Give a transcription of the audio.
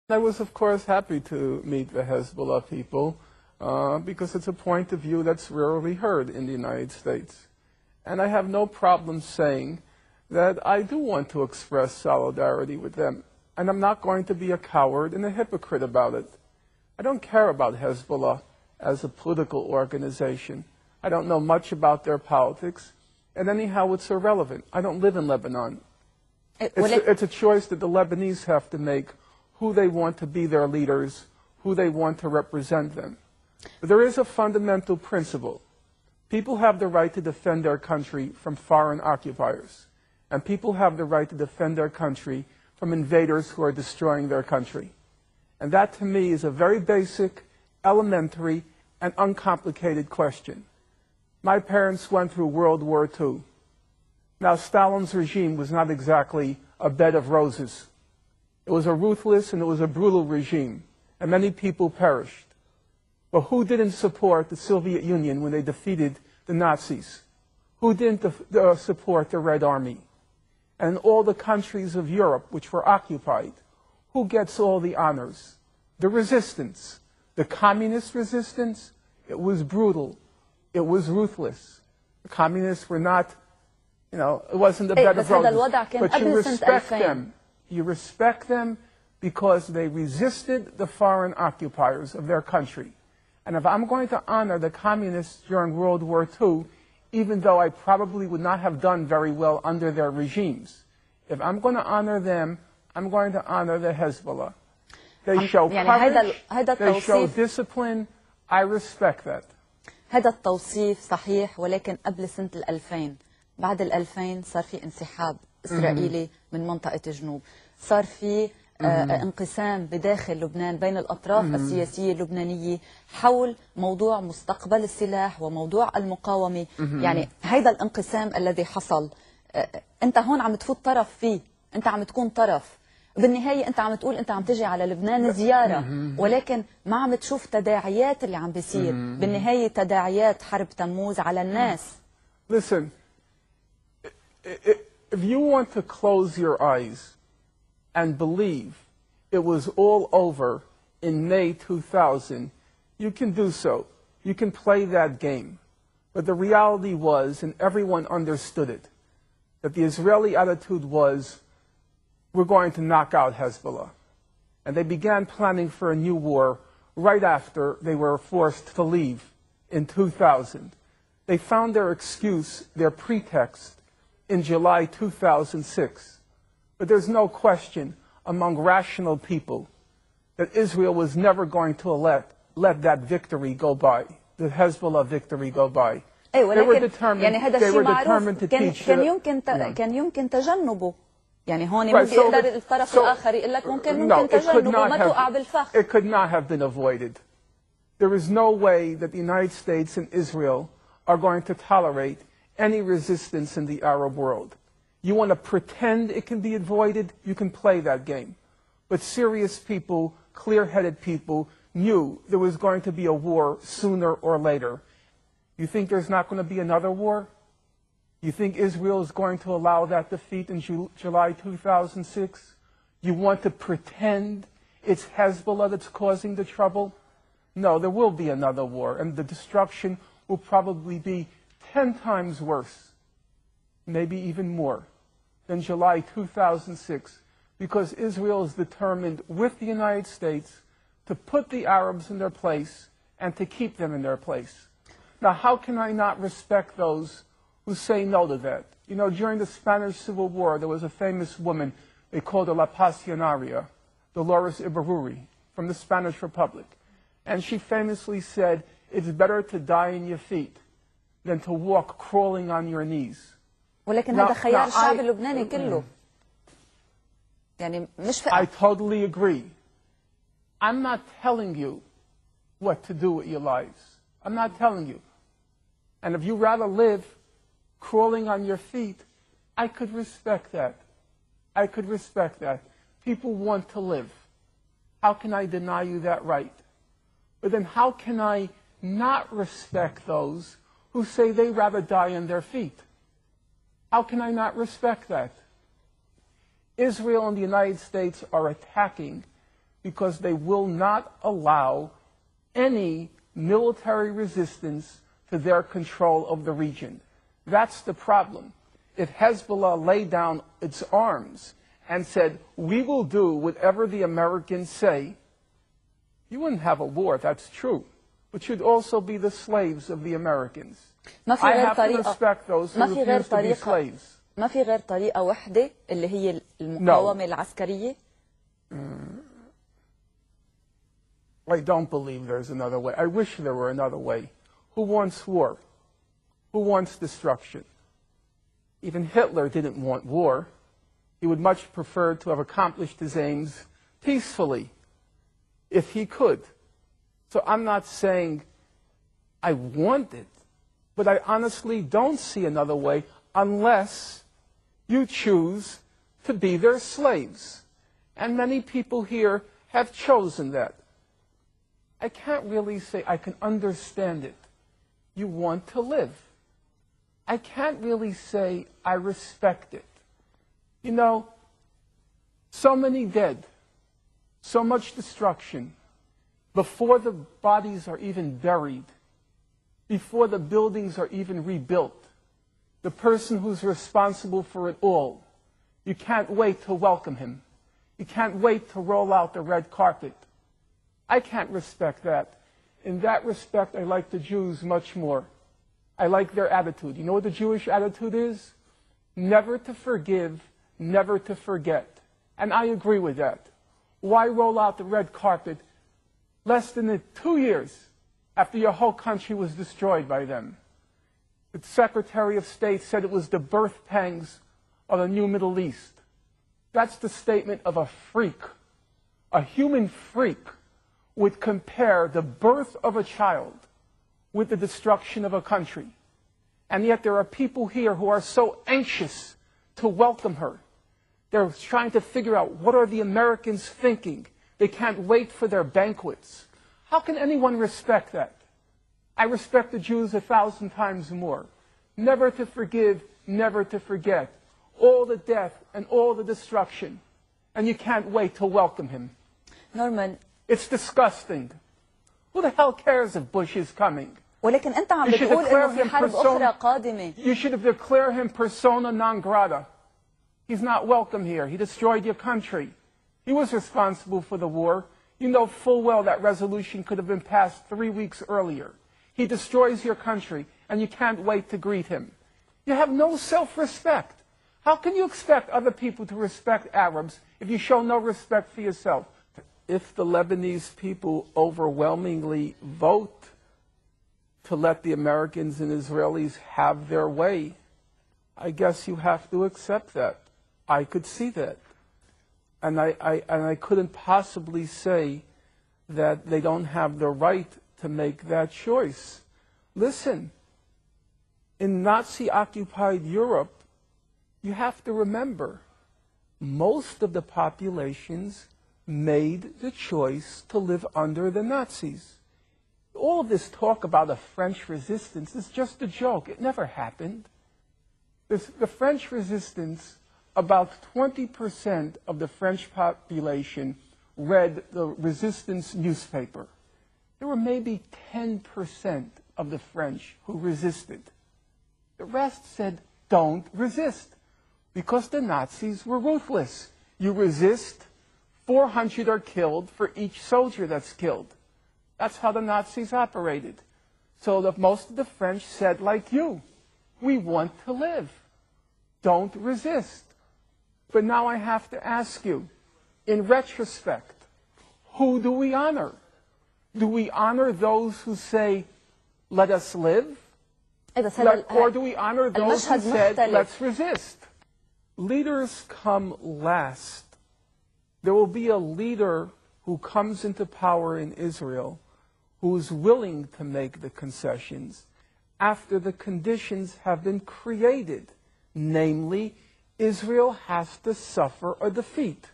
I was, of course, happy to meet the Hezbollah people because it's a point of view that's rarely heard in the United States. And I have no problem saying that I do want to express solidarity with them. And I'm not going to be a coward and a hypocrite about it. I don't care about Hezbollah as a political organization. I don't know much about their politics. And anyhow, it's irrelevant. I don't live in Lebanon. It's a choice that the Lebanese have to make, who they want to be their leaders, who they want to represent them. But there is a fundamental principle. People have the right to defend their country from foreign occupiers. And people have the right to defend their country from invaders who are destroying their country. And that, to me, is a very basic, elementary, and uncomplicated question. My parents went through World War II. Now, Stalin's regime was not exactly a bed of roses. It was a ruthless and it was a brutal regime, and many people perished. But who didn't support the Soviet Union when they defeated the Nazis? Who didn't support the Red Army? And all the countries of Europe which were occupied, who gets all the honors? The resistance. The communist resistance, it was brutal. It was ruthless. The communists were not, it wasn't a bed of roses. But you respect them. You respect them because they resisted the foreign occupiers of their country. And if I'm going to honor the communists during World War II, even though I probably would not have done very well under their regimes, if I'm going to honor them, I'm going to honor the Hezbollah. They show courage, they show discipline. I respect that. هذا التوصيف صحيح، ولكن قبل سنة 2000 بعد 2000 صار في انسحاب إسرائيلي من منطقة الجنوب، صار في انقسام بداخل لبنان بين الأطراف السياسية اللبنانية حول موضوع مستقبل السلاح وموضوع المقاومة. يعني هذا الانقسام الذي حصل أنت هون عم تفوت طرف فيه، أنت عم تكون طرف. بالنهاية أنت عم تقول أنت عم تجي على لبنان زيارة، ولكن ما عم تشوف تداعيات اللي عم بيصير. بالنهاية تداعيات حرب تموز على الناس. Listen, if you want to close your eyes and believe it was all over in May 2000, you can do so. You can play that game. But the reality was, and everyone understood it, that the Israeli attitude was, we're going to knock out Hezbollah. And they began planning for a new war right after they were forced to leave in 2000. They found their excuse, their pretext, in July 2006. But there's no question among rational people that Israel was never going to let that victory go by, the Hezbollah victory go by. They were determined to teach كان يمكن تجنبه. يعني هون ممكن يقدر الطرف الآخر يقول لك ممكن تجنبه وما توقع بالفخ. It could not have been avoided. There is no way that the United States and Israel are going to tolerate any resistance in the Arab world. You want to pretend it can be avoided, you can play that game. But serious people, clear-headed people, knew there was going to be a war sooner or later. You think there's not going to be another war? You think Israel is going to allow that defeat in July 2006? You want to pretend it's Hezbollah that's causing the trouble? No, there will be another war, and the destruction will probably be 10 times worse, maybe even more, than July 2006, because Israel is determined with the United States to put the Arabs in their place and to keep them in their place. Now, how can I not respect those who say no to that? You know, during the Spanish Civil War, there was a famous woman, they called her La Pasionaria, Dolores Ibárruri, from the Spanish Republic. And she famously said, it's better to die in your feet than to walk crawling on your knees. ولكن هذا خيار الشعب اللبناني كله. يعني مش I totally agree. I'm not telling you what to do with your lives. I'm not telling you. And if you rather live crawling on your feet, I could respect that. I could respect that. People want to live. How can I deny you that right? But then how can I not respect those who say they rather die on their feet? How can I not respect that? Israel and the United States are attacking because they will not allow any military resistance to their control of the region. That's the problem. If Hezbollah laid down its arms and said, we will do whatever the Americans say, you wouldn't have a war, that's true. But you'd also be the slaves of the Americans. I have to respect those who refuse to be slaves. ما في غير طريقة واحدة اللي هي المقاومة العسكرية؟ I don't believe there's another way. I wish there were another way. Who wants war? Who wants destruction? Even Hitler didn't want war. He would much prefer to have accomplished his aims peacefully, if he could. So I'm not saying I want it, but I honestly don't see another way unless you choose to be their slaves. And many people here have chosen that. I can't really say I can understand it. You want to live. I can't really say I respect it. You know, so many dead, so much destruction, before the bodies are even buried, before the buildings are even rebuilt, the person who's responsible for it all, you can't wait to welcome him. You can't wait to roll out the red carpet. I can't respect that. In that respect, I like the Jews much more. I like their attitude. You know what the Jewish attitude is? Never to forgive, never to forget. And I agree with that. Why roll out the red carpet less than 2 years after your whole country was destroyed by them? The Secretary of State said it was the birth pangs of the new Middle East. That's the statement of a freak. A human freak would compare the birth of a child with the destruction of a country. And yet there are people here who are so anxious to welcome her. They're trying to figure out, what are the Americans thinking? They can't wait for their banquets. How can anyone respect that? I respect the Jews 1,000 times more. Never to forgive, never to forget. All the death and all the destruction. And you can't wait to welcome him. Norman, it's disgusting. Who the hell cares if Bush is coming? ولكن أنت عم بتقول إنه في حرب أخرى قادمة. You should have declared him persona non grata. He's not welcome here. He destroyed your country. He was responsible for the war. You know full well that resolution could have been passed 3 weeks earlier. He destroys your country, and you can't wait to greet him. You have no self-respect. How can you expect other people to respect Arabs if you show no respect for yourself? If the Lebanese people overwhelmingly vote to let the Americans and Israelis have their way, I guess you have to accept that. I could see that. And I couldn't possibly say that they don't have the right to make that choice. Listen, in Nazi-occupied Europe, you have to remember, most of the populations made the choice to live under the Nazis. All of this talk about a French resistance is just a joke. It never happened. The French resistance, about 20% of the French population read the resistance newspaper. There were maybe 10% of the French who resisted. The rest said, don't resist, because the Nazis were ruthless. You resist, 400 are killed for each soldier that's killed. That's how the Nazis operated. So most of the French said, like you, we want to live. Don't resist. But now I have to ask you, in retrospect, who do we honor? Do we honor those who say, let us live? Or do we honor those who said, let's resist? Leaders come last. There will be a leader who comes into power in Israel who is willing to make the concessions after the conditions have been created. Namely, Israel has to suffer a defeat.